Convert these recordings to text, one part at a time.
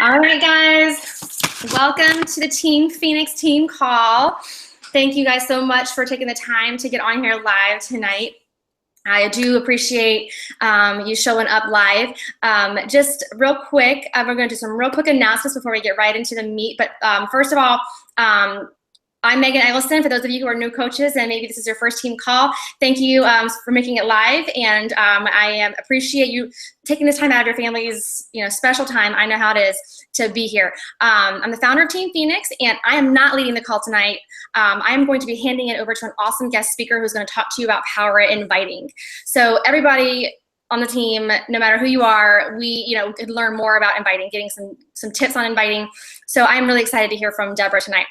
All right, guys, welcome to the Team Phoenix team call. Thank you guys so much for taking the time to get on here live tonight. I do appreciate you showing up live. Just real quick, we're going to do some real quick announcements before we get right into the meat. But first of all, I'm Megan Eggleston. For those of you who are new coaches and maybe this is your first team call, thank you for making it live. And I appreciate you taking this time out of your family's special time. I know how it is to be here. I'm the founder of Team Phoenix, and I am not leading the call tonight. I am going to be handing it over to an awesome guest speaker who's going to talk to you about power inviting. So everybody on the team, no matter who you are, we could learn more about inviting, getting some tips on inviting. So I'm really excited to hear from Deborah tonight.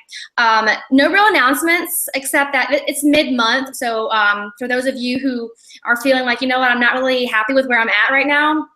No real announcements except that it's mid-month. So for those of you who are feeling like, you know what, I'm not really happy with where I'm at right now,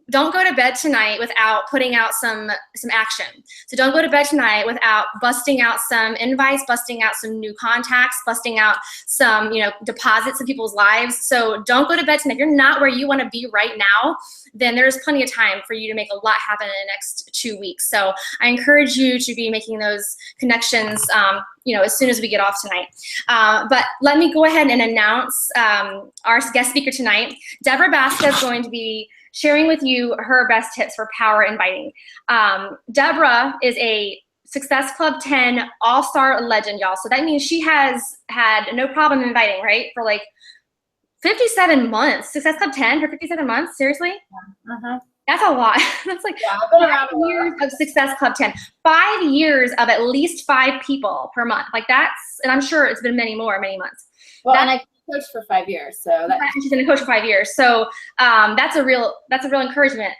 don't go to bed tonight without putting out some action. So don't go to bed tonight without busting out some invites, busting out some new contacts, busting out some deposits in people's lives. So don't go to bed tonight. If you're not where you want to be right now, then there's plenty of time for you to make a lot happen in the next 2 weeks. So I encourage you to be making those connections as soon as we get off tonight. But let me go ahead and announce our guest speaker tonight. Deborah Baska is going to be sharing with you her best tips for power inviting. Deborah is a Success Club 10 all-star legend, y'all. So that means she has had no problem inviting, right? For like 57 months. Success Club 10 for 57 months? Seriously? Uh-huh. That's a lot. That's like 5 years of Success Club 10. 5 years of at least 5 people per month. Like that's, and I'm sure it's been many months. Well, and I coached for 5 years, so she's been a coach for 5 years. So that's a real encouragement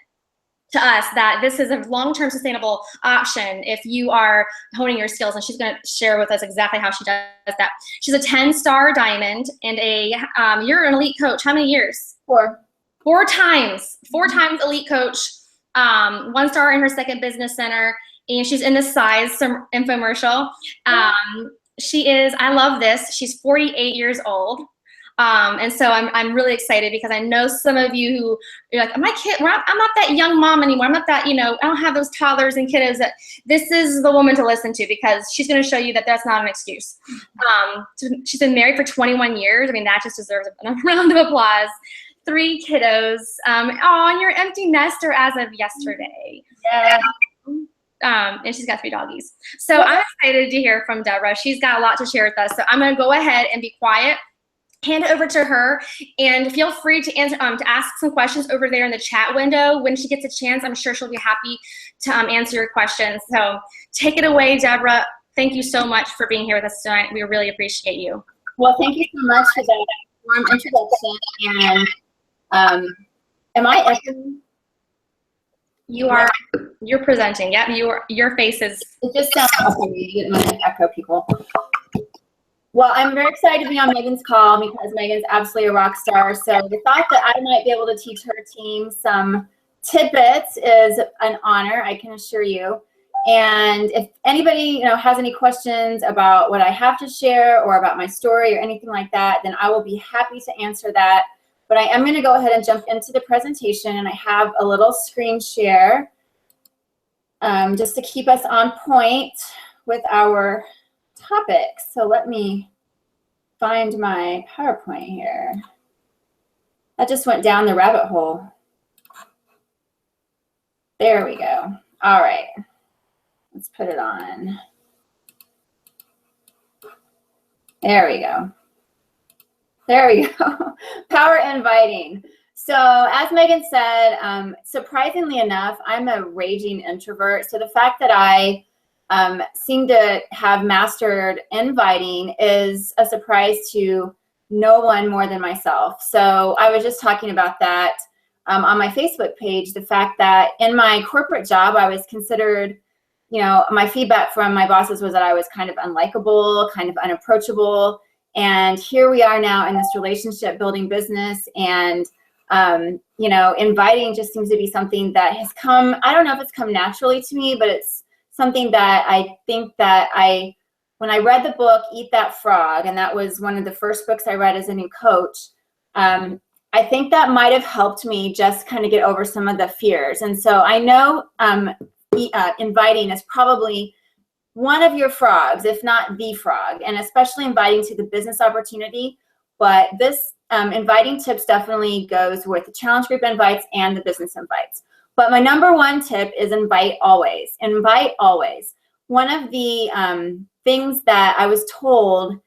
to us that this is a long-term sustainable option if you are honing your skills, and she's going to share with us exactly how she does that. She's a 10-star diamond and you're an elite coach. How many years? 4. 4 times elite coach, 1 star in her second business center, and she's in the size infomercial. She is, I love this, she's 48 years old. And so I'm really excited because I know some of you who you're like, I'm not that young mom anymore. I'm not that, I don't have those toddlers and kiddos. That this is the woman to listen to because she's going to show you that that's not an excuse. She's been married for 21 years. I mean, that just deserves a round of applause. 3 kiddos. And you're empty nester as of yesterday. Yeah. And she's got 3 doggies. So I'm excited to hear from Deborah. She's got a lot to share with us. So I'm going to go ahead and be quiet, hand it over to her, and feel free to ask some questions over there in the chat window. When she gets a chance, I'm sure she'll be happy to answer your questions. So take it away, Deborah. Thank you so much for being here with us tonight. We really appreciate you. Well, thank you so much for that warm introduction. And am I echoing? You're presenting. Yep, your face is. It just sounds awesome. You didn't want to echo people. Well, I'm very excited to be on Megan's call because Megan's absolutely a rock star. So the thought that I might be able to teach her team some tidbits is an honor, I can assure you. And if anybody has any questions about what I have to share or about my story or anything like that, then I will be happy to answer that. But I am going to go ahead and jump into the presentation, and I have a little screen share just to keep us on point with our topic. So let me find my PowerPoint here. That just went down the rabbit hole. There we go. All right. Let's put it on. There we go. There we go. Power inviting. So as Megan said, surprisingly enough, I'm a raging introvert. So the fact that I seem to have mastered inviting is a surprise to no one more than myself. So I was just talking about that on my Facebook page, the fact that in my corporate job, I was considered, my feedback from my bosses was that I was kind of unlikable, kind of unapproachable. And here we are now in this relationship building business, and inviting just seems to be something that has come, I don't know if it's come naturally to me, but it's something that I think that when I read the book, Eat That Frog, and that was one of the first books I read as a new coach, I think that might have helped me just kind of get over some of the fears. And so I know inviting is probably one of your frogs, if not the frog, and especially inviting to the business opportunity. But this inviting tips definitely goes with the challenge group invites and the business invites. But my number one tip is invite always. Invite always. One of the things that I was told,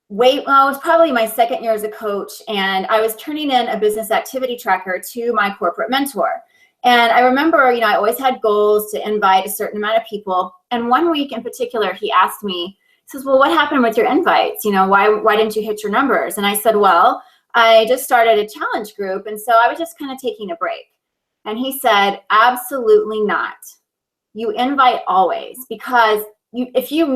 it was probably my second year as a coach, and I was turning in a business activity tracker to my corporate mentor. And I remember, I always had goals to invite a certain amount of people. And one week in particular, he asked me, he says, well, what happened with your invites? Why didn't you hit your numbers? And I said, well, I just started a challenge group, and so I was just kind of taking a break. And he said, absolutely not. You invite always, because if you've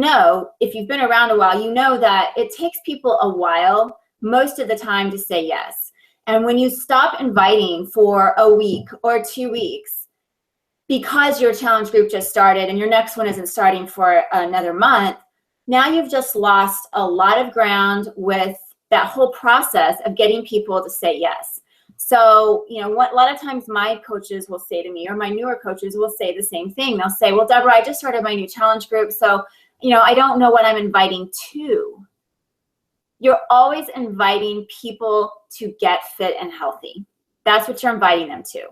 been around a while, you know that it takes people a while, most of the time, to say yes. And when you stop inviting for a week or 2 weeks, because your challenge group just started and your next one isn't starting for another month, now you've just lost a lot of ground with that whole process of getting people to say yes. So, a lot of times my coaches will say to me, or my newer coaches will say the same thing. They'll say, well, Deborah, I just started my new challenge group, so, I don't know what I'm inviting to. You're always inviting people to get fit and healthy. That's what you're inviting them to.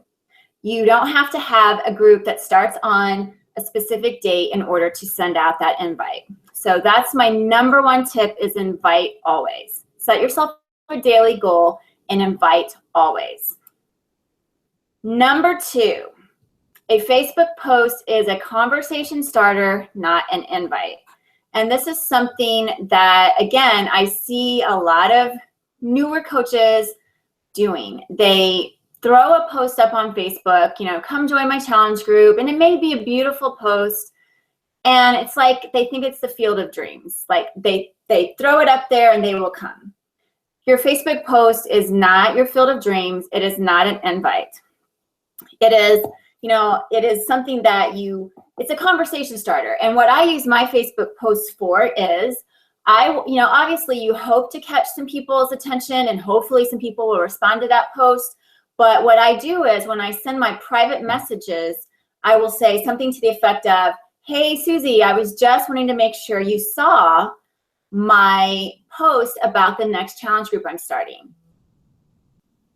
You don't have to have a group that starts on a specific date in order to send out that invite. So that's my number one tip, is invite always. Set yourself a daily goal and invite always. Number 2, a Facebook post is a conversation starter, not an invite. And this is something that, again, I see a lot of newer coaches doing. They throw a post up on Facebook, come join my challenge group, and it may be a beautiful post, and it's like they think it's the field of dreams. Like they throw it up there and they will come. Your Facebook post is not your field of dreams. It is not an invite. It is, it is something that it's a conversation starter. And what I use my Facebook posts for is, obviously you hope to catch some people's attention, and hopefully some people will respond to that post. But what I do is, when I send my private messages, I will say something to the effect of, hey, Susie, I was just wanting to make sure you saw my post about the next challenge group I'm starting.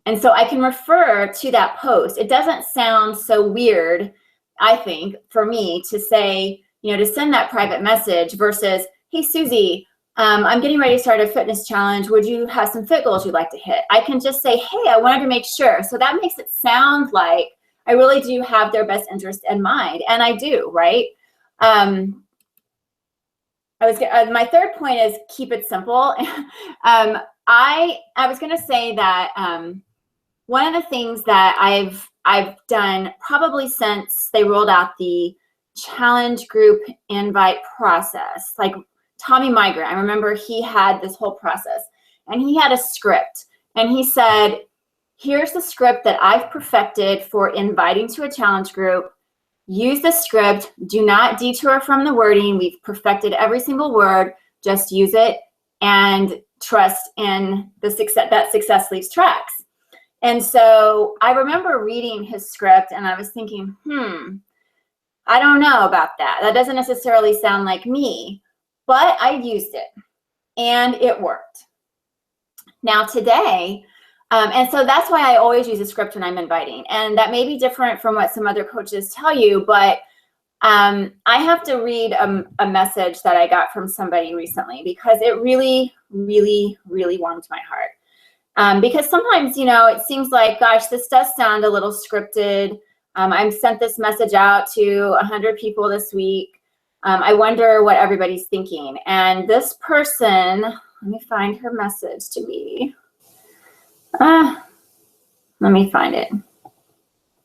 And so I can refer to that post. It doesn't sound so weird, I think, for me to say, to send that private message versus, hey, Susie, I'm getting ready to start a fitness challenge. Would you have some fit goals you'd like to hit? I can just say, hey, I wanted to make sure. So that makes it sound like I really do have their best interest in mind. And I do, right? My third point is keep it simple. I was going to say that one of the things that I've done probably since they rolled out the challenge group invite process, like Tommy Migrant, I remember he had this whole process, and he had a script, and he said, here's the script that I've perfected for inviting to a challenge group. Use the script. Do not detour from the wording. We've perfected every single word. Just use it and trust in the success, that success leaves tracks. And so I remember reading his script, and I was thinking, I don't know about that. That doesn't necessarily sound like me, but I used it and it worked. Now today, and so that's why I always use a script when I'm inviting. And that may be different from what some other coaches tell you, but I have to read a message that I got from somebody recently, because it really, really, really warmed my heart. Because sometimes, it seems like, gosh, this does sound a little scripted. I've sent this message out to 100 people this week. I wonder what everybody's thinking. And this person, let me find her message to me. Let me find it,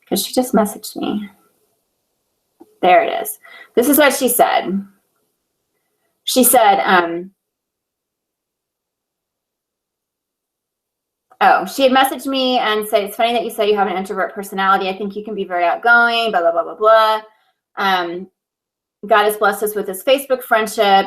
because she just messaged me. There it is. This is what she said. She said, she had messaged me and said, it's funny that you say you have an introvert personality. I think you can be very outgoing, blah, blah, blah, blah, blah. God has blessed us with this Facebook friendship.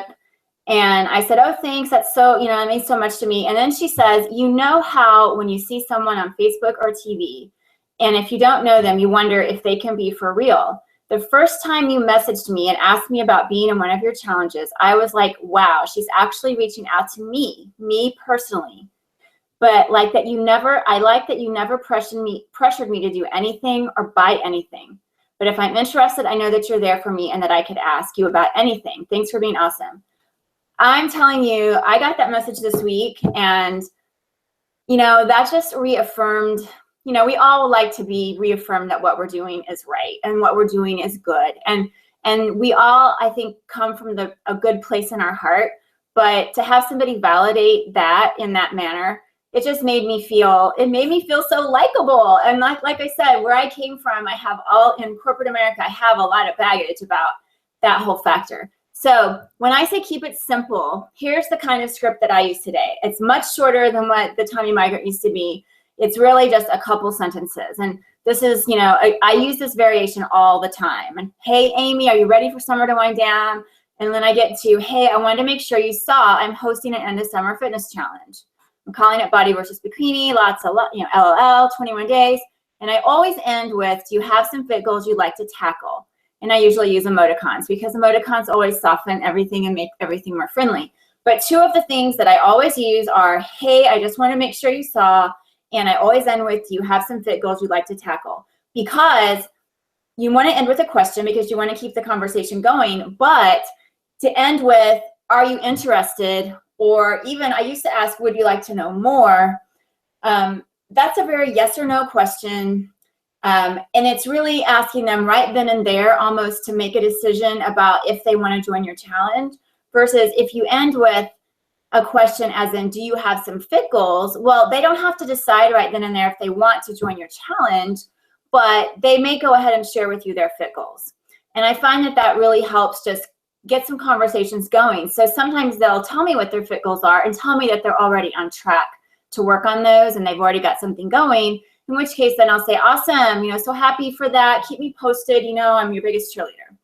And I said, oh, thanks. That's so, it means so much to me. And then she says, you know how when you see someone on Facebook or TV, and if you don't know them, you wonder if they can be for real. The first time you messaged me and asked me about being in one of your challenges, I was like, wow, she's actually reaching out to me personally. But I like that you never pressured me to do anything or buy anything. But if I'm interested, I know that you're there for me and that I could ask you about anything. Thanks for being awesome. I'm telling you, I got that message this week, and, that just reaffirmed, we all like to be reaffirmed that what we're doing is right and what we're doing is good. And we all, I think, come from a good place in our heart, but to have somebody validate that in that manner, it just made me feel so likable. And like I said, where I came from, in corporate America, I have a lot of baggage about that whole factor. So when I say keep it simple, here's the kind of script that I use today. It's much shorter than what the Tony Migrant used to be. It's really just a couple sentences. And this is, I use this variation all the time. And hey, Amy, are you ready for summer to wind down? And then I get to, hey, I wanted to make sure you saw I'm hosting an end of summer fitness challenge. I'm calling it Body versus Bikini, lots of, LOL, 21 days. And I always end with, do you have some fit goals you'd like to tackle? And I usually use emoticons because emoticons always soften everything and make everything more friendly. But two of the things that I always use are, hey, I just want to make sure you saw. And I always end with, do you have some fit goals you'd like to tackle? Because you want to end with a question because you want to keep the conversation going. But to end with, are you interested? Or even I used to ask, would you like to know more? That's a very yes or no question. And it's really asking them right then and there almost to make a decision about if they want to join your challenge, versus if you end with a question as in, do you have some fit goals? Well, they don't have to decide right then and there if they want to join your challenge, but they may go ahead and share with you their fit goals. And I find that really helps just get some conversations going. So sometimes they'll tell me what their fit goals are and tell me that they're already on track to work on those and they've already got something going. In which case, then I'll say, awesome, so happy for that. Keep me posted. I'm your biggest cheerleader.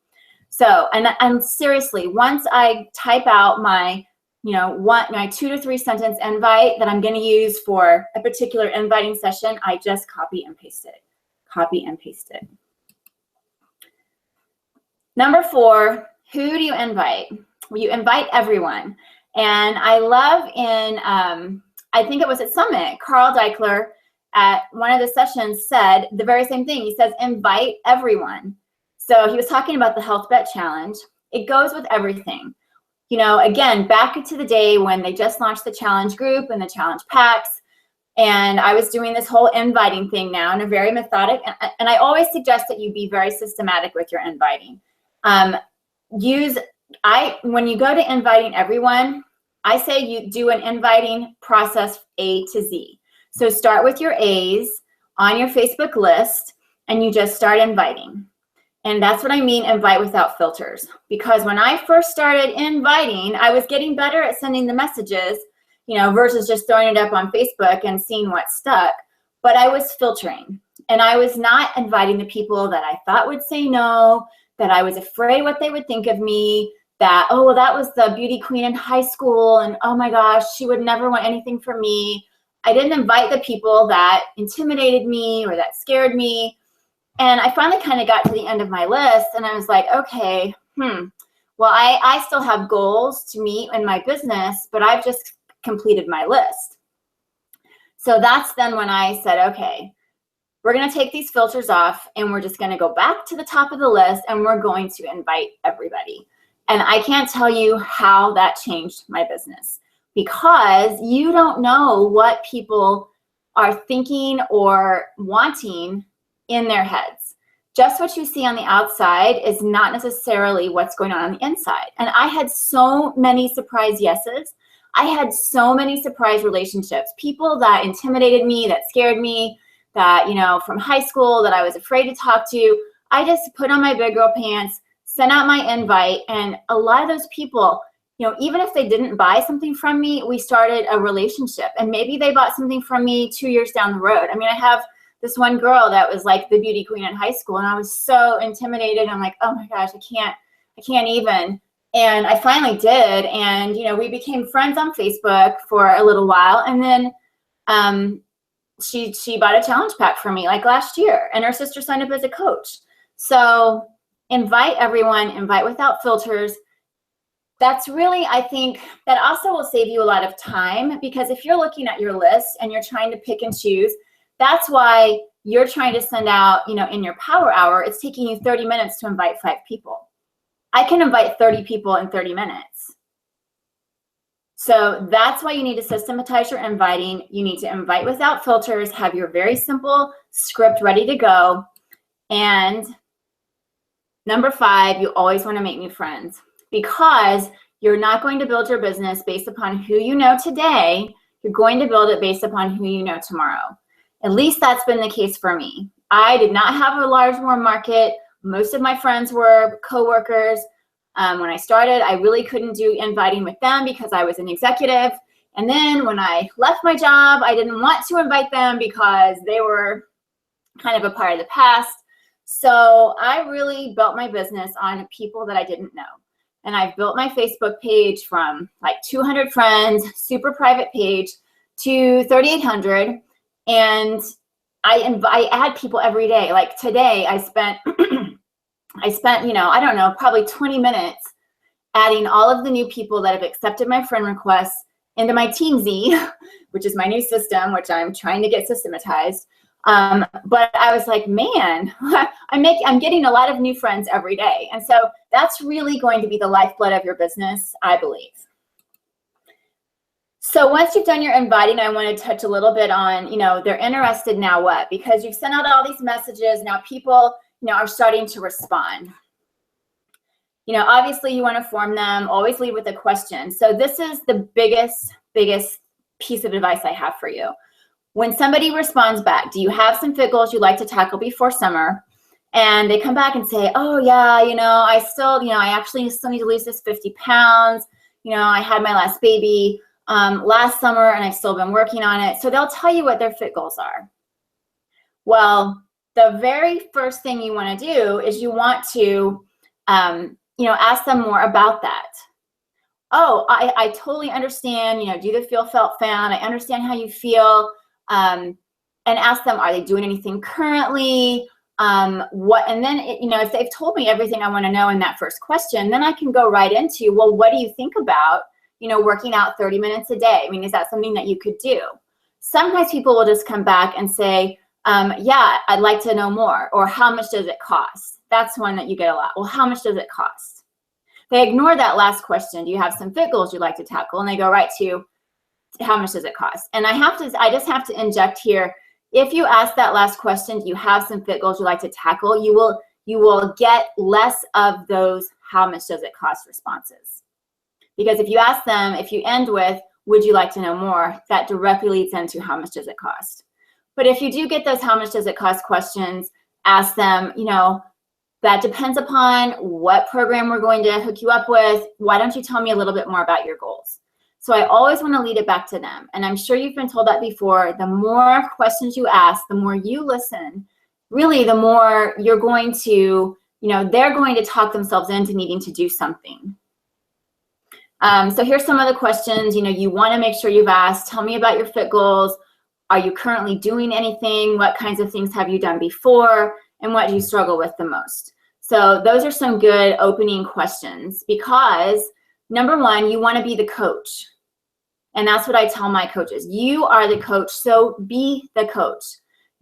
So, and seriously, once I type out my, my 2 to 3 sentence invite that I'm going to use for a particular inviting session, I just copy and paste it. Copy and paste it. Number 4, who do you invite? Well, you invite everyone. And I love I think it was at Summit, Carl Deichler, at one of the sessions said the very same thing. He says, invite everyone. So he was talking about the Health Bet Challenge. It goes with everything. Again, back to the day when they just launched the challenge group and the challenge packs. And I was doing this whole inviting thing now in a very methodic, and I always suggest that you be very systematic with your inviting. When you go to inviting everyone, I say you do an inviting process A to Z. So start with your A's on your Facebook list and you just start inviting. And that's what I mean, invite without filters. Because when I first started inviting, I was getting better at sending the messages, versus just throwing it up on Facebook and seeing what stuck. But I was filtering and I was not inviting the people that I thought would say no, that I was afraid what they would think of me, that, oh, well, that was the beauty queen in high school. And oh my gosh, she would never want anything from me. I didn't invite the people that intimidated me or that scared me. And I finally kind of got to the end of my list and I was like, okay, well, I still have goals to meet in my business, but I've just completed my list. So that's then when I said, okay, we're going to take these filters off and we're just going to go back to the top of the list and we're going to invite everybody. And I can't tell you how that changed my business, because you don't know what people are thinking or wanting in their heads. Just what you see on the outside is not necessarily what's going on the inside. And I had so many surprise yeses. I had so many surprise relationships, people that intimidated me, that scared me, that, from high school that I was afraid to talk to. I just put on my big girl pants, sent out my invite, and a lot of those people, even if they didn't buy something from me, we started a relationship. And maybe they bought something from me 2 years down the road. I mean, I have this one girl that was like the beauty queen in high school, and I was so intimidated. I'm like, oh my gosh, I can't even And I finally did. And, we became friends on Facebook for a little while. And then she bought a challenge pack for me like last year, and her sister signed up as a coach. So invite everyone, invite without filters. That's really, I think, that also will save you a lot of time, because if you're looking at your list and you're trying to pick and choose, that's why you're trying to send out, in your power hour, it's taking you 30 minutes to invite 5 people. I can invite 30 people in 30 minutes. So that's why you need to systematize your inviting. You need to invite without filters, have your very simple script ready to go. And number 5, you always want to make new friends, because you're not going to build your business based upon who you know today. You're going to build it based upon who you know tomorrow. At least that's been the case for me. I did not have a large warm market. Most of my friends were coworkers. When I started, I really couldn't do inviting with them because I was an executive. And then when I left my job, I didn't want to invite them because they were kind of a part of the past. So I really built my business on people that I didn't know. And I've built my Facebook page from like 200 friends, super private page, to 3,800. And I add people every day. Like today, I spent, I don't know, probably 20 minutes adding all of the new people that have accepted my friend requests into my TeamZ, which is my new system, which I'm trying to get systematized. But I was like, man, I'm getting a lot of new friends every day. And so that's really going to be the lifeblood of your business, I believe. So once you've done your inviting, I want to touch a little bit on, they're interested, now what? Because you've sent out all these messages, now people, are starting to respond. Obviously you want to form them, always lead with a question. So this is the biggest piece of advice I have for you. When somebody responds back, do you have some fit goals you'd like to tackle before summer? And they come back and say, oh yeah, I actually still need to lose this 50 pounds. I had my last baby last summer and I've still been working on it. So they'll tell you what their fit goals are. Well, the very first thing you want to do is you want to, ask them more about that. Oh, I totally understand, do the feel, felt, found. I understand how you feel. And ask them, are they doing anything currently? And then, if they've told me everything I want to know in that first question, then I can go right into, well, what do you think about, working out 30 minutes a day? I mean, is that something that you could do? Sometimes people will just come back and say, yeah, I'd like to know more. Or how much does it cost? That's one that you get a lot. Well, how much does it cost? They ignore that last question. Do you have some fit goals you'd like to tackle? And they go right to, how much does it cost? And I just have to inject here. If you ask that last question, do you have some fit goals you'd like to tackle? You will get less of those how much does it cost responses. Because if you ask them, if you end with, would you like to know more? That directly leads into how much does it cost? But if you do get those how much does it cost questions, ask them, that depends upon what program we're going to hook you up with. Why don't you tell me a little bit more about your goals? So I always want to lead it back to them. And I'm sure you've been told that before. The more questions you ask, the more you listen, really the more you're going to, they're going to talk themselves into needing to do something. So here's some of the questions, you want to make sure you've asked. Tell me about your fit goals. Are you currently doing anything? What kinds of things have you done before? And what do you struggle with the most? So those are some good opening questions, because number one, you want to be the coach. And that's what I tell my coaches. You are the coach, so be the coach.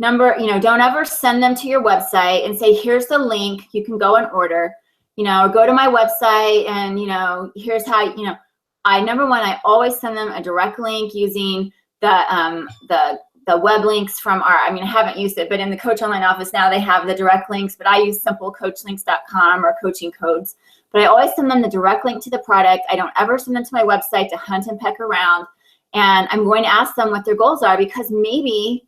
Don't ever send them to your website and say, here's the link, you can go and order, go to my website and, here's how, number one, I always send them a direct link using the web links from I haven't used it, but in the Coach Online office now they have the direct links, but I use simplecoachlinks.com or coaching codes. But I always send them the direct link to the product. I don't ever send them to my website to hunt and peck around. And I'm going to ask them what their goals are, because maybe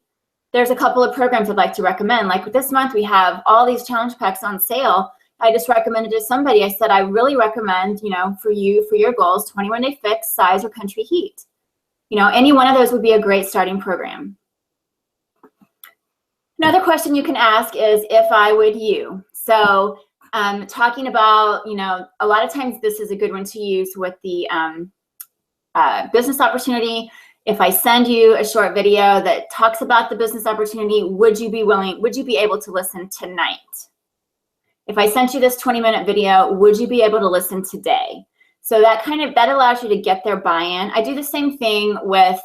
there's a couple of programs I'd like to recommend. Like this month, we have all these challenge packs on sale. I just recommended to somebody, I said, I really recommend, for your goals, 21-day fix, size, or country heat. Any one of those would be a great starting program. Another question you can ask is, if I would you. So talking about, a lot of times this is a good one to use with the business opportunity. If I send you a short video that talks about the business opportunity, would you be able to listen tonight? If I sent you this 20-minute video, would you be able to listen today? So that allows you to get their buy-in. I do the same thing with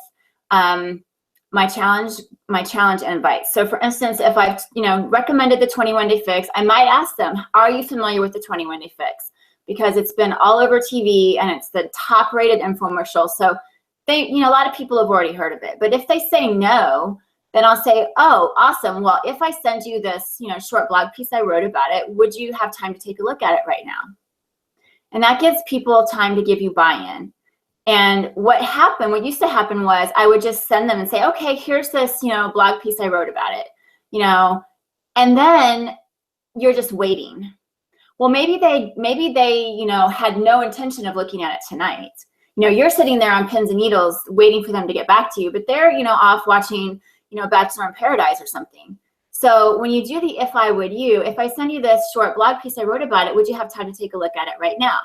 my challenge invite. So for instance, if I've recommended the 21-day fix, I might ask them, are you familiar with the 21-day fix? Because it's been all over TV and it's the top rated infomercial. So they, a lot of people have already heard of it. But if they say no, then I'll say, oh, awesome. Well, if I send you this, short blog piece I wrote about it, would you have time to take a look at it right now? And that gives people time to give you buy-in. And what used to happen was I would just send them and say, okay, here's this, blog piece I wrote about it, and then you're just waiting. Well, maybe they, had no intention of looking at it tonight. You're sitting there on pins and needles waiting for them to get back to you, but they're, off watching, Bachelor in Paradise or something. So when you do the if I would you, if I send you this short blog piece I wrote about it, would you have time to take a look at it right now?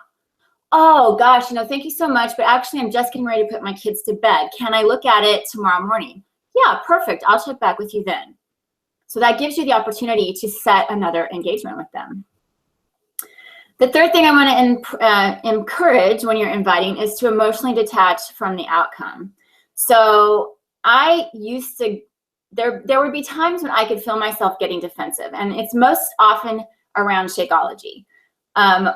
Oh gosh, thank you so much, but actually I'm just getting ready to put my kids to bed. Can I look at it tomorrow morning? Yeah, perfect. I'll check back with you then. So that gives you the opportunity to set another engagement with them. The third thing I want to encourage when you're inviting is to emotionally detach from the outcome. So I used to, there would be times when I could feel myself getting defensive, and it's most often around Shakeology.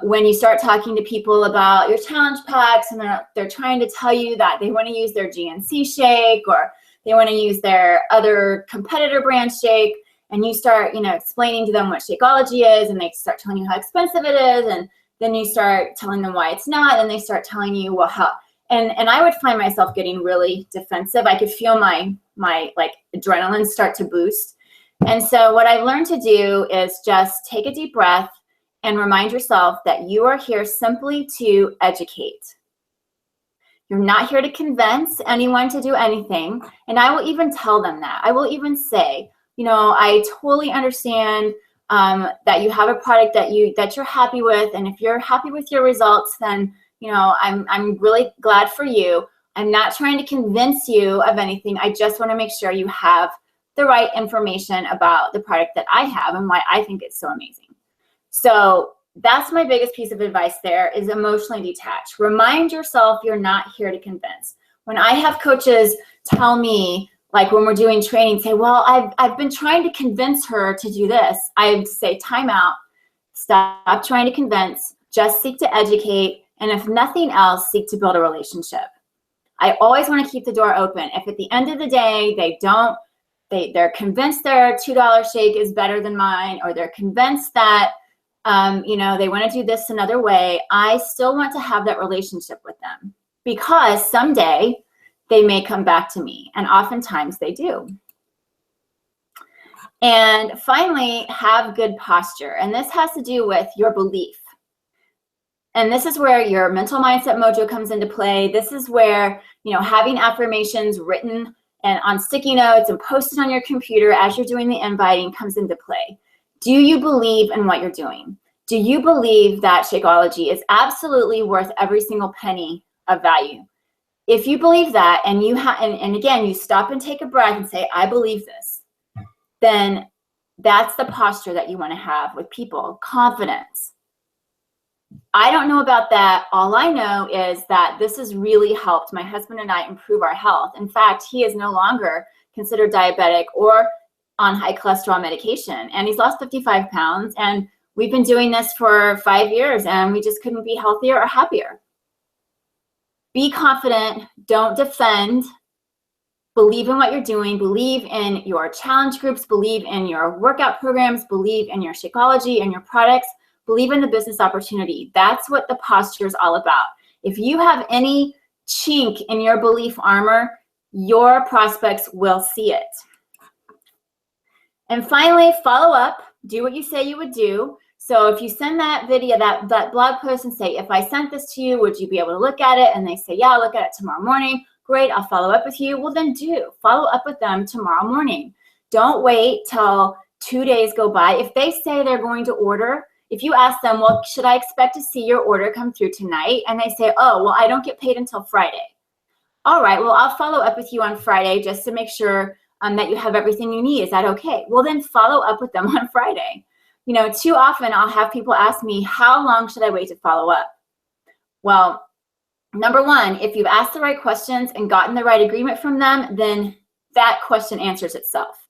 When you start talking to people about your challenge packs and they're trying to tell you that they want to use their GNC shake or they want to use their other competitor brand shake, and you start, explaining to them what Shakeology is, and they start telling you how expensive it is, and then you start telling them why it's not, and they start telling you, well, how, and I would find myself getting really defensive. I could feel my like adrenaline start to boost. And so what I learned to do is just take a deep breath and remind yourself that you are here simply to educate. You're not here to convince anyone to do anything. And I will even tell them that. I will even say, I totally understand that you have a product that you're happy with. And if you're happy with your results, then, I'm really glad for you. I'm not trying to convince you of anything. I just want to make sure you have the right information about the product that I have and why I think it's so amazing. So that's my biggest piece of advice there, is emotionally detach. Remind yourself you're not here to convince. When I have coaches tell me, like when we're doing training, say, well, I've been trying to convince her to do this, I say, time out, stop trying to convince, just seek to educate, and if nothing else, seek to build a relationship. I always want to keep the door open. If at the end of the day, they're convinced their $2 shake is better than mine, or they're convinced that they want to do this another way, I still want to have that relationship with them, because someday they may come back to me, and oftentimes they do. And finally, have good posture. And this has to do with your belief. And this is where your mental mindset mojo comes into play. This is where, having affirmations written and on sticky notes and posted on your computer as you're doing the inviting comes into play. Do you believe in what you're doing? Do you believe that Shakeology is absolutely worth every single penny of value? If you believe that, and and again, you stop and take a breath and say, I believe this, then that's the posture that you want to have with people, confidence. I don't know about that. All I know is that this has really helped my husband and I improve our health. In fact, he is no longer considered diabetic or on high cholesterol medication, and he's lost 55 pounds, and we've been doing this for 5 years, and we just couldn't be healthier or happier. Be confident, don't defend, believe in what you're doing, believe in your challenge groups, believe in your workout programs, believe in your Shakeology and your products, believe in the business opportunity. That's what the posture is all about. If you have any chink in your belief armor, your prospects will see it. And finally, follow up. Do what you say you would do. So if you send that video, that blog post, and say, if I sent this to you, would you be able to look at it? And they say, yeah, I'll look at it tomorrow morning. Great, I'll follow up with you. Well, then follow up with them tomorrow morning. Don't wait till 2 days go by. If they say they're going to order, If you ask them, well, should I expect to see your order come through tonight? And they say, oh, well, I don't get paid until Friday. All right, well, I'll follow up with you on Friday just to make sure that you have everything you need. Is that okay? Well, then follow up with them on Friday. You know, too often I'll have people ask me, how long should I wait to follow up? Well, number one, if you've asked the right questions and gotten the right agreement from them, then that question answers itself.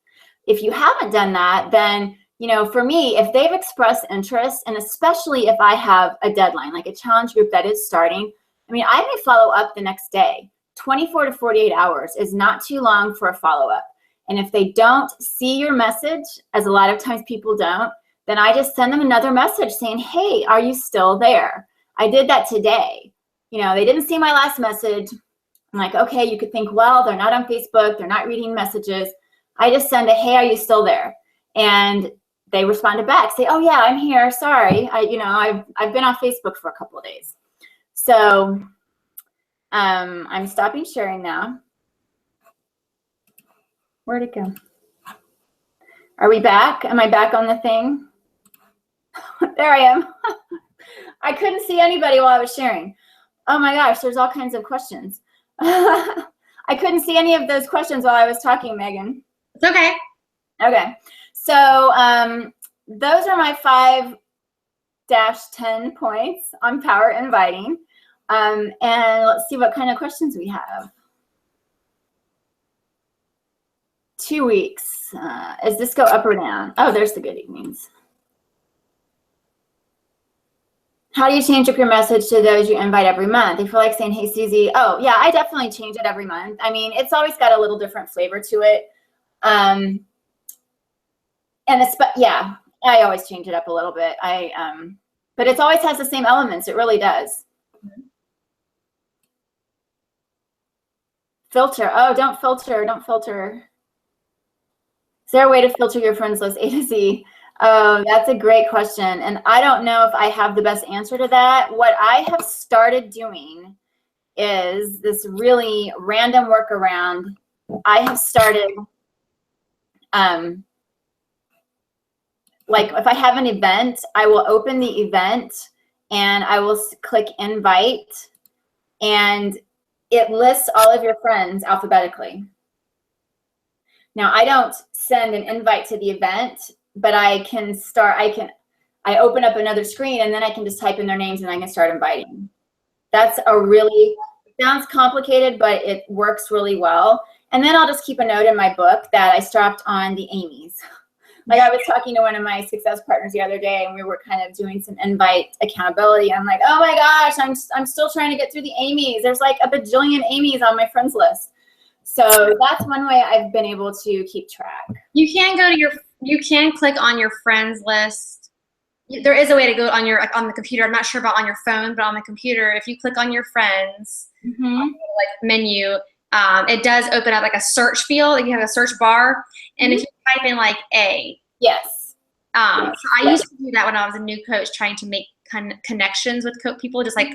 If you haven't done that, then, you know, for me, if they've expressed interest, and especially if I have a deadline, like a challenge group that is starting, I mean, I may follow up the next day. 24 to 48 hours is not too long for a follow-up. And if they don't see your message, as a lot of times people don't, then I just send them another message saying, hey, are you still there? I did that today. You know, they didn't see my last message. I'm like, okay, you could think, well, they're not on Facebook, they're not reading messages. I just send a, hey, are you still there? And they responded back, say, oh yeah, I'm here, sorry. I've been on Facebook for a couple of days. So I'm stopping sharing now. Where'd it go? Are we back? Am I back on the thing? There I am. I couldn't see anybody while I was sharing. Oh my gosh, there's all kinds of questions. I couldn't see any of those questions while I was talking, Megan. It's okay. Okay. So those are my 5-10 points on power inviting. And let's see what kind of questions we have. 2 weeks. Does this go up or down? Oh, there's the good evenings. How do you change up your message to those you invite every month? They feel like saying, hey, Susie. Oh, yeah, I definitely change it every month. I mean, it's always got a little different flavor to it. Yeah, I always change it up a little bit. But it always has the same elements. It really does. Filter. Oh, don't filter. Don't filter. Is there a way to filter your friends list A to Z? Oh, that's a great question. And I don't know if I have the best answer to that. What I have started doing is this really random workaround. I have started, like if I have an event, I will open the event and I will click invite, and it lists all of your friends alphabetically. Now, I don't send an invite to the event, but I open up another screen and then I can just type in their names and I can start inviting. That's sounds complicated, but it works really well. And then I'll just keep a note in my book that I stopped on the Amy's. Like I was talking to one of my success partners the other day and we were kind of doing some invite accountability. I'm like, oh my gosh, I'm still trying to get through the Amy's. There's like a bajillion Amy's on my friends list. So that's one way I've been able to keep track. You can click on your friends list. There is a way to go on on the computer. I'm not sure about on your phone, but on the computer, if you click on your friends, like menu, it does open up like a search field. Like you have a search bar, and if you type in like A. Yes. So I used to do that when I was a new coach, trying to make connections with people, just like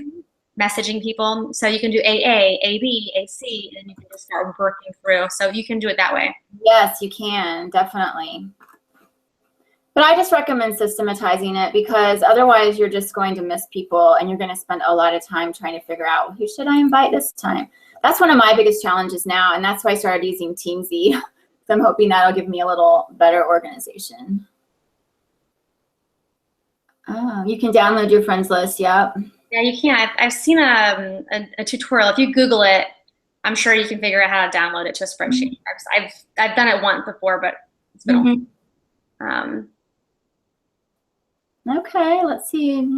messaging people. So you can do AA, AB, AC, and you can just start working through. So you can do it that way. Yes, you can, definitely. But I just recommend systematizing it because otherwise you're just going to miss people and you're going to spend a lot of time trying to figure out who should I invite this time. That's one of my biggest challenges now, and that's why I started using TeamZ. So I'm hoping that'll give me a little better organization. Oh, you can download your friends list. Yep. Yeah, you can. I've seen a tutorial. If you Google it, I'm sure you can figure out how to download it to a spreadsheet. I've done it once before, but it's been okay, let's see.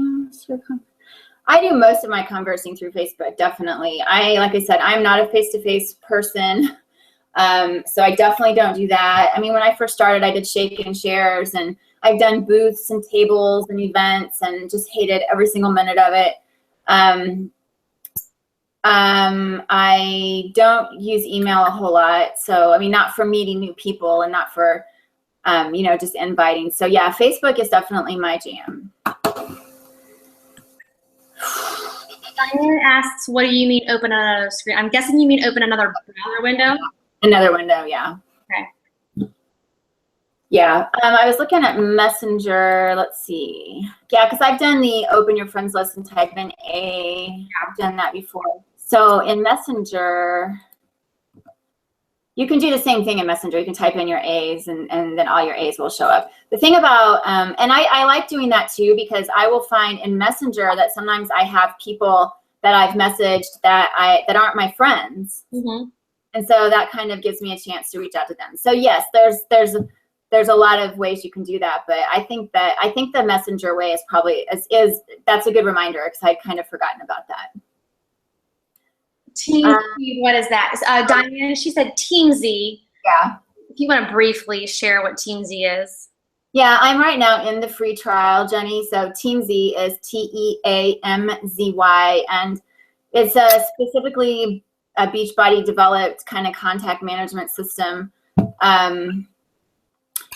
I do most of my conversing through Facebook, definitely. Like I said, I'm not a face-to-face person, so I definitely don't do that. I mean, when I first started, I did shake and shares, and I've done booths and tables and events and just hated every single minute of it. I don't use email a whole lot. So, I mean, not for meeting new people and not for, just inviting. So yeah, Facebook is definitely my jam. Diane asks, what do you mean open another screen? I'm guessing you mean open another browser window? Another window, yeah. Okay. Yeah, I was looking at Messenger. Let's see. Yeah, because I've done the open your friends list and type in A. I've done that before. So in Messenger, you can do the same thing in Messenger. You can type in your A's and then all your A's will show up. The thing about, and I like doing that too, because I will find in Messenger that sometimes I have people that I've messaged that aren't my friends. Mm-hmm. And so that kind of gives me a chance to reach out to them. So yes, there's a lot of ways you can do that, but I think the Messenger way is probably that's a good reminder, because I'd kind of forgotten about that. Teamzy, what is that? Diane, she said Teamzy. Yeah. If you want to briefly share what Teamzy is. Yeah, I'm right now in the free trial, Jenny. So Teamzy is TEAMZY, and it's specifically a Beachbody developed kind of contact management system.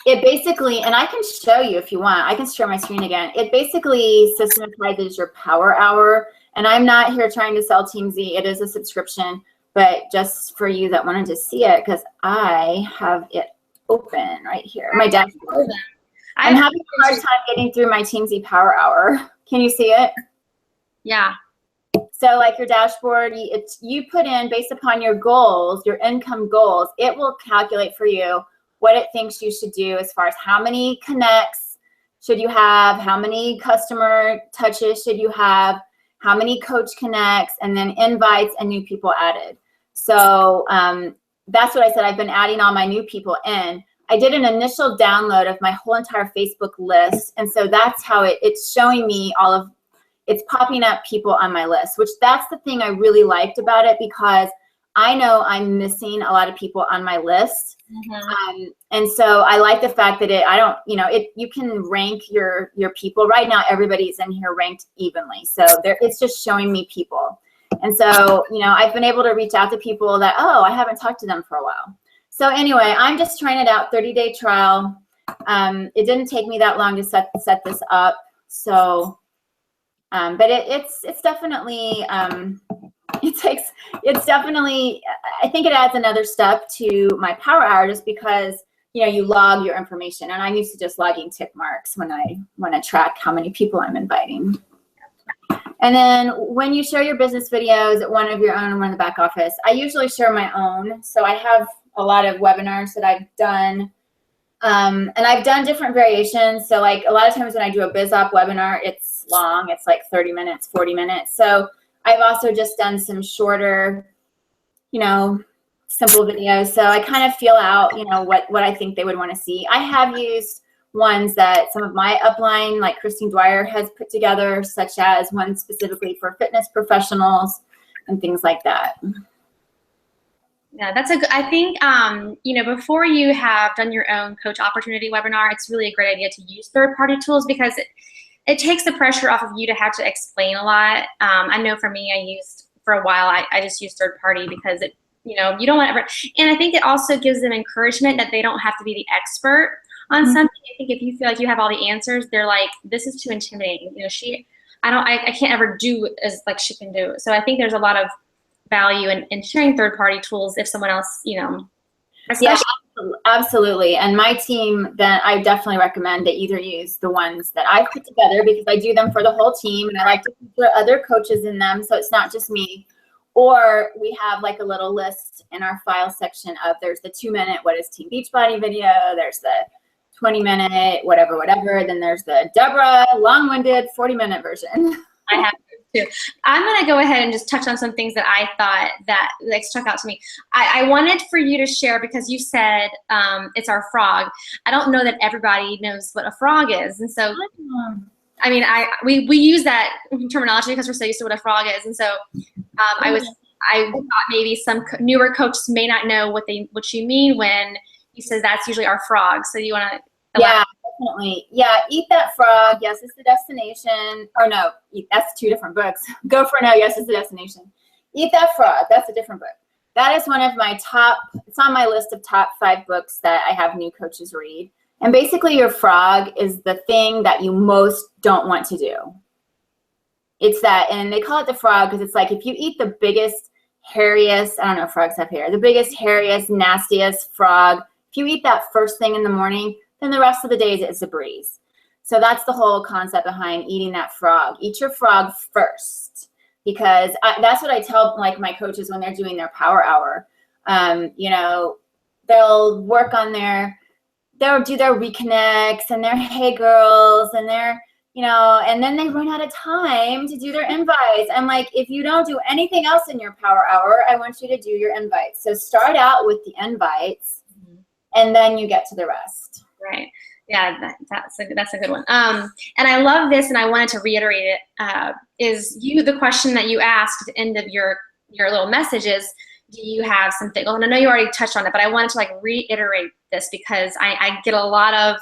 It basically, and I can show you if you want, I can share my screen again. It basically systematizes your power hour. And I'm not here trying to sell Teamzy. It is a subscription, but just for you that wanted to see it, because I have it open right here, my dashboard. I'm having a hard time getting through my Teamzy power hour. Can you see it? Yeah. So like your dashboard, you put in based upon your goals, your income goals, it will calculate for you what it thinks you should do as far as how many connects should you have, how many customer touches should you have, how many coach connects, and then invites and new people added. So that's what I said. I've been adding all my new people in. I did an initial download of my whole entire Facebook list. And so that's how it's showing me it's popping up people on my list, which that's the thing I really liked about it, because I know I'm missing a lot of people on my list. Mm-hmm. And so I like the fact that you can rank your people. Right now, everybody's in here ranked evenly. So it's just showing me people. And so, I've been able to reach out to people that, I haven't talked to them for a while. So anyway, I'm just trying it out, 30-day trial. It didn't take me that long to set this up. So, but it's definitely, it's definitely, I think it adds another step to my power hour, just because, you log your information, and I'm used to just logging tick marks when I want to track how many people I'm inviting. And then when you share your business videos, one of your own and one in the back office, I usually share my own. So I have a lot of webinars that I've done. And I've done different variations. So like a lot of times when I do a BizOp webinar, it's long. It's like 30 minutes, 40 minutes. So I've also just done some shorter, simple videos. So I kind of feel out, what I think they would want to see. I have used ones that some of my upline, like Christine Dwyer, has put together, such as one specifically for fitness professionals and things like that. Yeah, I think, before you have done your own coach opportunity webinar, it's really a great idea to use third-party tools, because it takes the pressure off of you to have to explain a lot. I know for me, for a while, I just used third-party because you don't want to, and I think it also gives them encouragement that they don't have to be the expert on something. I think if you feel like you have all the answers, they're like, this is too intimidating. I can't ever do as like she can do. So I think there's a lot of value in sharing third-party tools if someone else, Yeah, absolutely. And my team, then I definitely recommend that either use the ones that I've put together, because I do them for the whole team, and I like to put other coaches in them, so it's not just me. Or we have like a little list in our file section of, there's the 2-minute what is Team Beachbody video, there's the 20-minute whatever, then there's the Deborah long-winded 40-minute version. I have too. I'm going to go ahead and just touch on some things that I thought that stuck out to me. I wanted for you to share, because you said it's our frog. I don't know that everybody knows what a frog is. And so, I mean, we use that terminology because we're so used to what a frog is. And so I thought maybe some newer coaches may not know what you mean when you said that's usually our frog. So you want to elaborate? Yeah. Definitely. Yeah, Eat That Frog, Yes, It's the Destination. Or no, that's 2 different books. Go for No, Yes, It's the Destination. Eat That Frog, that's a different book. That is one of my it's on my list of top 5 books that I have new coaches read. And basically your frog is the thing that you most don't want to do. It's that, and they call it the frog because it's like if you eat the biggest, hairiest, I don't know if frogs have hair, the biggest, hairiest, nastiest frog, if you eat that first thing in the morning, then the rest of the days it's a breeze. So that's the whole concept behind eating that frog. Eat your frog first, because that's what I tell like my coaches when they're doing their power hour. You know, they'll work on they'll do their reconnects and their hey girls and their, you know, and then they run out of time to do their invites. I'm like, if you don't do anything else in your power hour, I want you to do your invites. So start out with the invites, and then you get to the rest. Right. Yeah, that's a good one. And I love this, and I wanted to reiterate it. Is the question that you asked at the end of your little message is, do you have some things? And I know you already touched on it, but I wanted to like reiterate this because I get a lot of,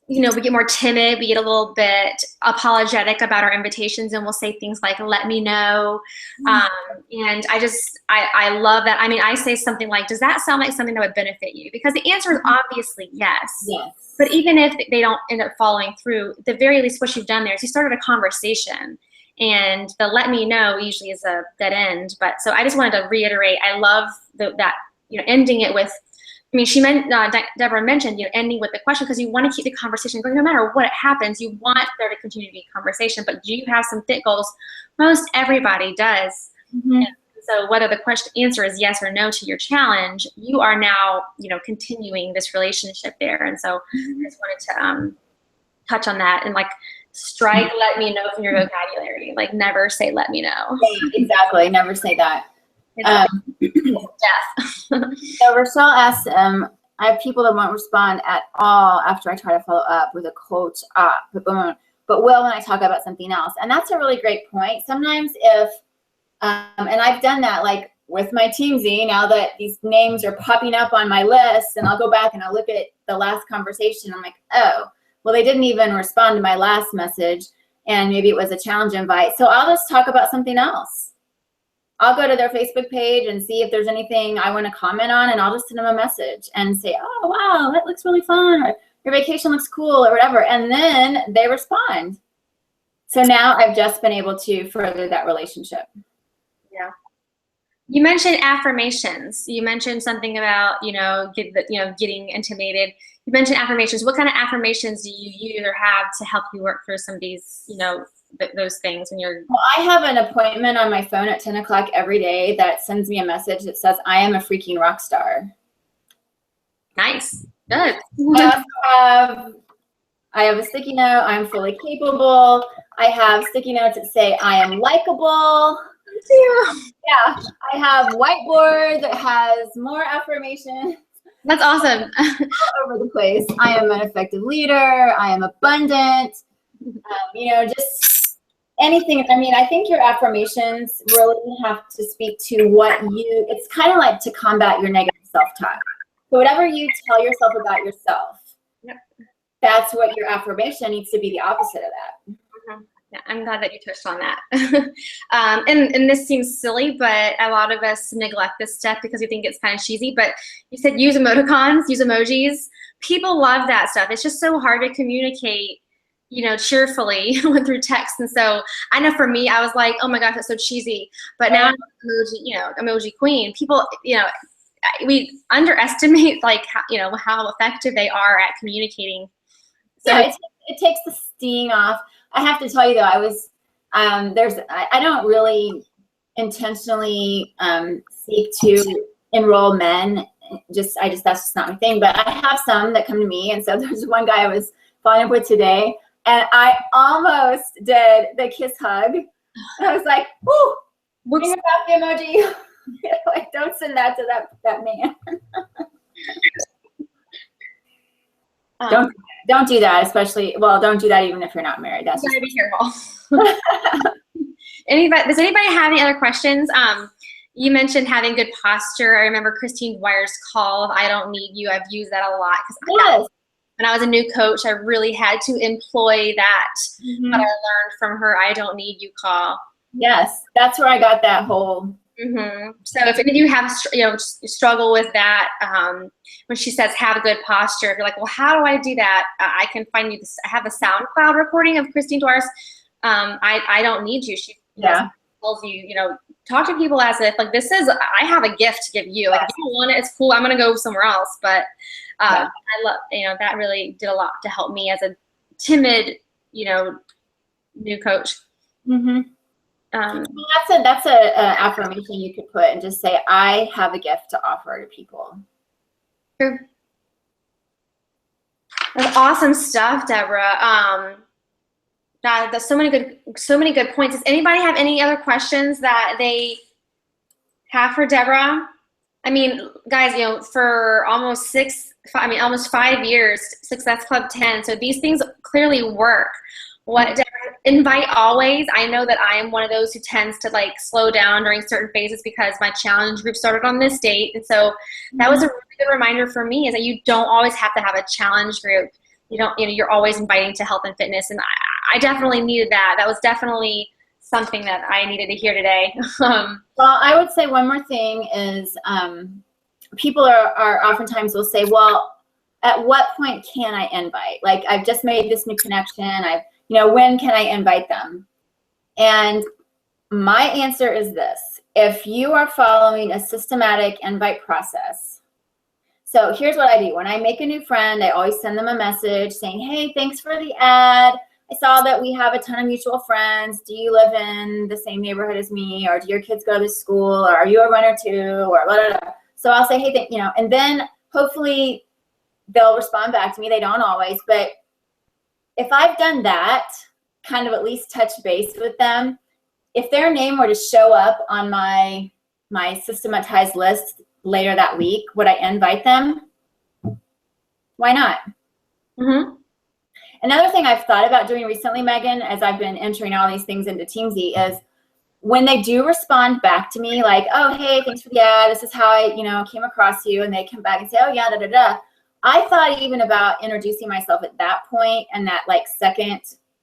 you know, we get more timid, we get a little bit apologetic about our invitations, and we'll say things like, let me know. And I love that. I mean, I say something like, does that sound like something that would benefit you? Because the answer is obviously yes. Yes. But even if they don't end up following through, at the very least what you've done there is you started a conversation. And the let me know usually is a dead end. But so I just wanted to reiterate, I love that, you know, ending it with, I mean, Deborah mentioned, you know, ending with the question, because you want to keep the conversation going no matter what happens. You want there to continue to be conversation, but do you have some fit goals? Most everybody does. Mm-hmm. So whether the answer is yes or no to your challenge, you are now, you know, continuing this relationship there. And so I just wanted to touch on that and like strike let me know from your vocabulary. Like never say let me know. Yeah, exactly. Never say that. Death. So Rochelle asks, I have people that won't respond at all after I try to follow up with a coach but will when I talk about something else. And that's a really great point. Sometimes if, and I've done that like with my Teamsy, now that these names are popping up on my list, and I'll go back and I'll look at the last conversation. I'm like, oh, well, they didn't even respond to my last message, and maybe it was a challenge invite. So I'll just talk about something else. I'll go to their Facebook page and see if there's anything I want to comment on, and I'll just send them a message and say, oh, wow, that looks really fun, or your vacation looks cool, or whatever. And then they respond. So now I've just been able to further that relationship. Yeah. You mentioned affirmations. You mentioned something about, you know, getting intimidated. You mentioned affirmations. What kind of affirmations do you use or have to help you work through some of these, you know, those things when you're? Well, I have an appointment on my phone at 10 o'clock every day that sends me a message that says, I am a freaking rock star. Nice. Good. I have a sticky note, I'm fully capable. I have sticky notes that say, I am likable. Me too. Yeah. I have whiteboard that has more affirmations. That's awesome. All over the place. I am an effective leader. I am abundant. You know, just anything. I mean, I think your affirmations really have to speak to it's kind of like to combat your negative self-talk. So whatever you tell yourself about yourself, yep, that's what your affirmation needs to be, the opposite of that. Mm-hmm. Yeah, I'm glad that you touched on that. And this seems silly, but a lot of us neglect this step because we think it's kind of cheesy. But you said use emoticons, use emojis. People love that stuff. It's just so hard to communicate, you know, cheerfully through text. And so I know for me, I was like, oh my gosh, that's so cheesy. But now I'm emoji, you know, emoji queen. People, you know, we underestimate like how effective they are at communicating. So yeah, it takes the sting off. I have to tell you though, I don't really intentionally seek to enroll men. That's just not my thing. But I have some that come to me, and so there's one guy I was following up with today, and I almost did the kiss hug. I was like, "Whoo, bring about the emoji." Like, don't send that to that man. Don't do that, especially, well, don't do that even if you're not married. That's you gotta be careful. Does anybody have any other questions? You mentioned having good posture. I remember Christine Dwyer's call of I don't need you. I've used that a lot because when I was a new coach, I really had to employ that. Mm-hmm. What I learned from her I don't need you call. Yes, that's where I got that whole. Mm-hmm. So if any of you have, struggle with that, when she says have a good posture, if you're like, well, how do I do that? I can find you I have a SoundCloud recording of Christine Dwyer's. I don't need you. She tells you, you know, talk to people as if like this is, I have a gift to give you. Like if you don't want it, it's cool. I'm gonna go somewhere else. But I love, you know, that really did a lot to help me as a timid, you know, new coach. Mm-hmm. That's a affirmation you could put and just say, I have a gift to offer to people. True. That's awesome stuff, Deborah. That's so many good points. Does anybody have any other questions that they have for Deborah? I mean, guys, you know, for almost 5 years, Success Club 10. So these things clearly work. What Deborah, invite always. I know that I am one of those who tends to like slow down during certain phases because my challenge group started on this date. And so that was a really good reminder for me, is that you don't always have to have a challenge group. You know, you're always inviting to health and fitness. And I definitely needed that. That was definitely something that I needed to hear today. Well, I would say one more thing is people are oftentimes will say, well, at what point can I invite? Like, I've just made this new connection. When can I invite them? And my answer is this. If you are following a systematic invite process, so here's what I do. When I make a new friend, I always send them a message saying, hey, thanks for the ad. I saw that we have a ton of mutual friends. Do you live in the same neighborhood as me? Or do your kids go to this school? Or are you a runner too? Or blah, blah, blah. So I'll say, hey, and then hopefully they'll respond back to me. They don't always, but if I've done that, kind of at least touch base with them, if their name were to show up on my systematized list later that week, would I invite them? Why not? Mm-hmm. Another thing I've thought about doing recently, Megan, as I've been entering all these things into Teamsy, is when they do respond back to me, like, oh, hey, thanks for the ad. This is how I, came across you. And they come back and say, oh, yeah, da, da, da. I thought even about introducing myself at that point and that like second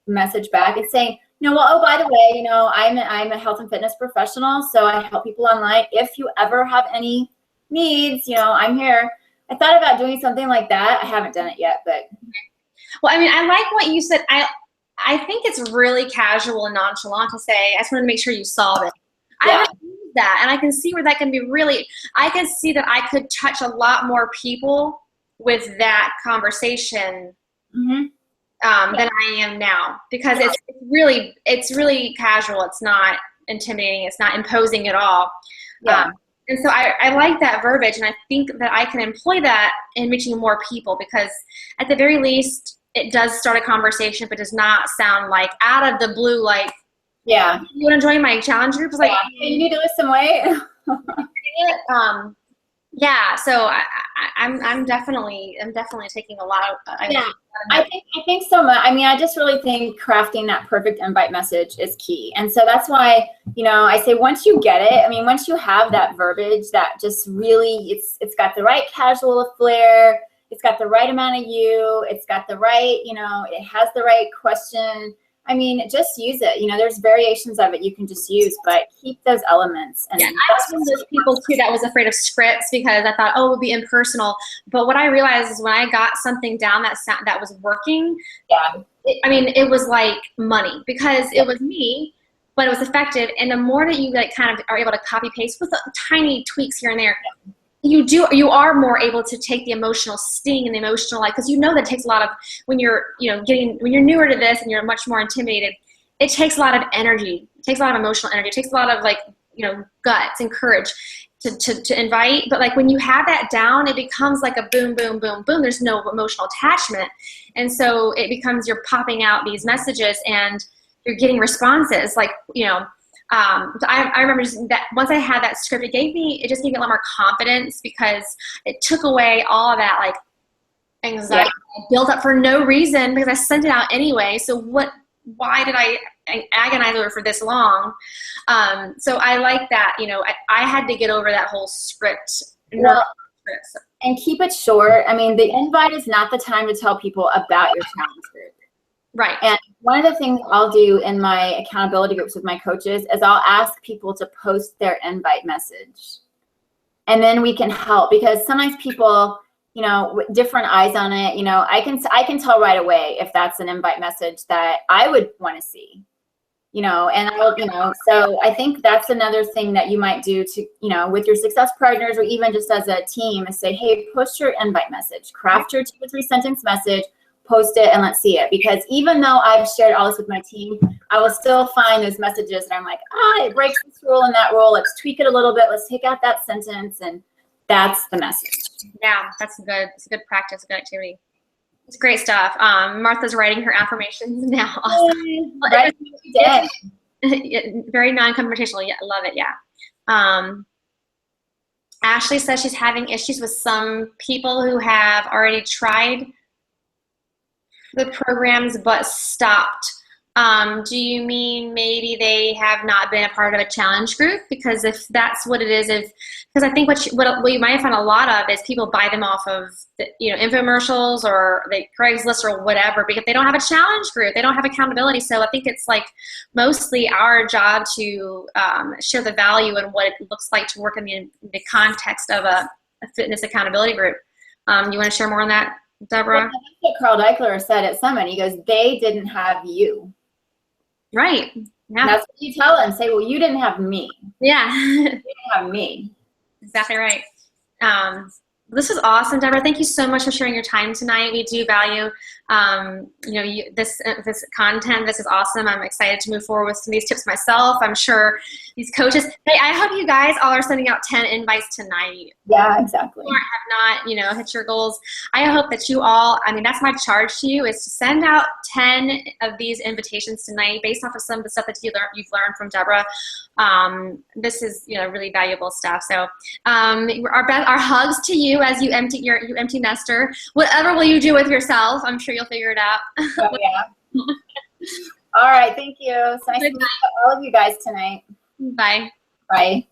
message back and saying, oh, by the way, I'm a health and fitness professional, so I help people online. If you ever have any needs, I'm here. I thought about doing something like that. I haven't done it yet, but. Well, I mean, I like what you said. I think it's really casual and nonchalant to say, I just wanted to make sure you saw it. Yeah. I use that, and I can see where that can be really, I can see that I could touch a lot more people with that conversation than I am now, because it's really casual. It's not intimidating. It's not imposing at all. Yeah. And so I like that verbiage, and I think that I can employ that in reaching more people, because at the very least, it does start a conversation, but does not sound like out of the blue, like, yeah, you want to join my challenge group? It's like, hey, you need to lose some weight. Yeah, so I'm definitely taking a lot of. I think so much. I mean, I just really think crafting that perfect invite message is key, and so that's why I say once you get it. I mean, once you have that verbiage that just really it's got the right casual flair, it's got the right amount of you, it's got the right it has the right question. I mean, just use it. There's variations of it you can just use, but keep those elements. And I was one of those people too that was afraid of scripts, because I thought, oh, it would be impersonal. But what I realized is when I got something down that was working, it was like money, because it was me, but it was effective. And the more that you like kind of are able to copy paste with tiny tweaks here and there, you are more able to take the emotional sting and the emotional, like, because that takes a lot of, when you're when you're newer to this and you're much more intimidated, it takes a lot of energy. It takes a lot of emotional energy. It takes a lot of guts and courage to invite. But like when you have that down, it becomes like a boom, boom, boom, boom. There's no emotional attachment. And so it becomes, you're popping out these messages and you're getting responses like, so I remember just that once I had that script, it just gave me a lot more confidence, because it took away all of that like anxiety built up for no reason, because I sent it out anyway. So why did I agonize over for this long? So I like that, I had to get over that whole script. And keep it short. I mean, the invite is not the time to tell people about your challenge group. Right. And one of the things I'll do in my accountability groups with my coaches is I'll ask people to post their invite message. And then we can help, because sometimes people, with different eyes on it, I can tell right away if that's an invite message that I would want to see. and so I think that's another thing that you might do to, with your success partners or even just as a team is say, hey, post your invite message, craft your 2 or 3 sentence message, post it, and let's see it. Because even though I've shared all this with my team, I will still find those messages that I'm like, it breaks this rule and that rule. Let's tweak it a little bit. Let's take out that sentence. And that's the message. Yeah, that's good. It's a good practice, a good activity. It's great stuff. Martha's writing her affirmations now. Awesome. Very non-confrontational. Yeah, I love it. Yeah. Ashley says she's having issues with some people who have already tried the programs but stopped. Do you mean maybe they have not been a part of a challenge group? Because if that's what it is, because I think what you might find a lot of is people buy them off of infomercials or the Craigslist or whatever, because they don't have a challenge group, they don't have accountability. So I think it's like mostly our job to share the value and what it looks like to work in the context of a fitness accountability group. You want to share more on that, Deborah? Well, that's what Carl Deichler said at Summit. He goes, they didn't have you. Right. Yeah. And that's what you tell them. Say, well, you didn't have me. Yeah. You didn't have me. Exactly right. This was awesome, Deborah. Thank you so much for sharing your time tonight. We do value, this content. This is awesome. I'm excited to move forward with some of these tips myself. I'm sure these coaches. Hey, I hope you guys all are sending out 10 invites tonight. Yeah, exactly. Or have not, hit your goals. I hope that you all. I mean, that's my charge to you, is to send out 10 of these invitations tonight, based off of some of the stuff that you've learned from Deborah. This is really valuable stuff. So our hugs to you as you empty nester. Whatever will you do with yourself? I'm sure you'll figure it out. Oh, yeah. All right. Thank you. It's nice to meet all of you guys tonight. Bye. Bye.